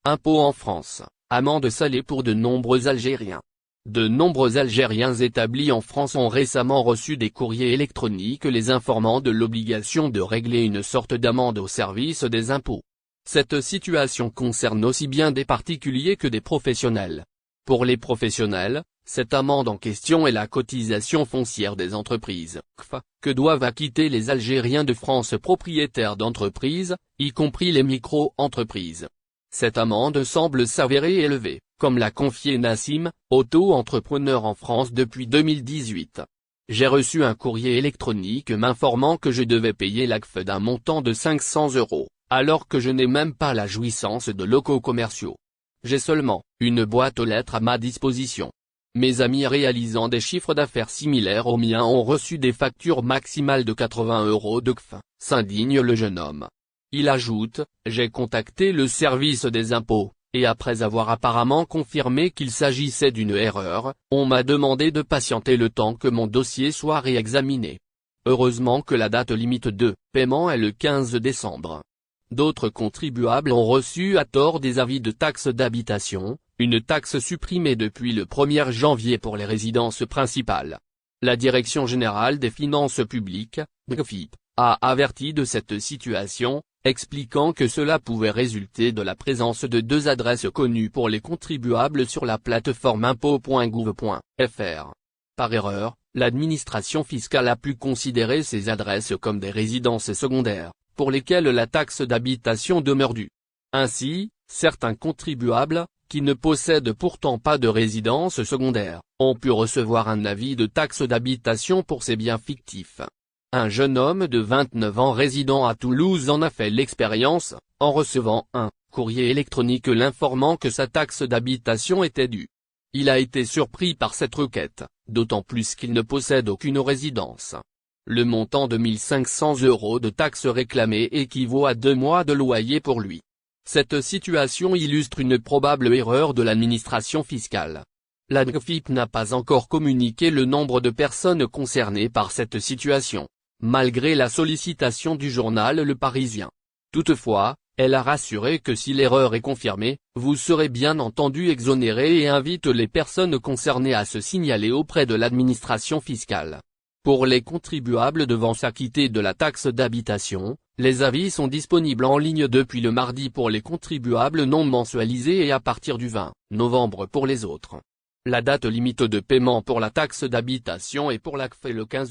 Impôts en France, amende salée pour de nombreux Algériens. De nombreux Algériens établis en France ont récemment reçu des courriers électroniques les informant de l'obligation de régler une sorte d'amende au service des impôts. Cette situation concerne aussi bien des particuliers que des professionnels. Pour les professionnels, cette amende en question est la cotisation foncière des entreprises, CFA, que doivent acquitter les Algériens de France propriétaires d'entreprises, y compris les micro-entreprises. Cette amende semble s'avérer élevée, comme l'a confié Nassim, auto-entrepreneur en France depuis 2018. J'ai reçu un courrier électronique m'informant que je devais payer l'ACF d'un montant de 500 €, alors que je n'ai même pas la jouissance de locaux commerciaux. J'ai seulement une boîte aux lettres à ma disposition. Mes amis réalisant des chiffres d'affaires similaires aux miens ont reçu des factures maximales de 80 € de CFA, s'indigne le jeune homme. Il ajoute, j'ai contacté le service des impôts, et après avoir apparemment confirmé qu'il s'agissait d'une erreur, on m'a demandé de patienter le temps que mon dossier soit réexaminé. Heureusement que la date limite de paiement est le 15 décembre. D'autres contribuables ont reçu à tort des avis de taxe d'habitation, une taxe supprimée depuis le 1er janvier pour les résidences principales. La Direction générale des finances publiques, DGFiP, a averti de cette situation, expliquant que cela pouvait résulter de la présence de deux adresses connues pour les contribuables sur la plateforme impôts.gouv.fr. Par erreur, l'administration fiscale a pu considérer ces adresses comme des résidences secondaires, pour lesquelles la taxe d'habitation demeure due. Ainsi, certains contribuables, qui ne possèdent pourtant pas de résidence secondaire, ont pu recevoir un avis de taxe d'habitation pour ces biens fictifs. Un jeune homme de 29 ans résidant à Toulouse en a fait l'expérience, en recevant un courrier électronique l'informant que sa taxe d'habitation était due. Il a été surpris par cette requête, d'autant plus qu'il ne possède aucune résidence. Le montant de 1 500 € de taxes réclamées équivaut à 2 mois de loyer pour lui. Cette situation illustre une probable erreur de l'administration fiscale. La DGFiP n'a pas encore communiqué le nombre de personnes concernées par cette situation, malgré la sollicitation du journal Le Parisien. Toutefois, elle a rassuré que si l'erreur est confirmée, vous serez bien entendu exonéré et invite les personnes concernées à se signaler auprès de l'administration fiscale. Pour les contribuables devant s'acquitter de la taxe d'habitation, les avis sont disponibles en ligne depuis le mardi pour les contribuables non mensualisés et à partir du 20 novembre pour les autres. La date limite de paiement pour la taxe d'habitation est pour l'ACF le 15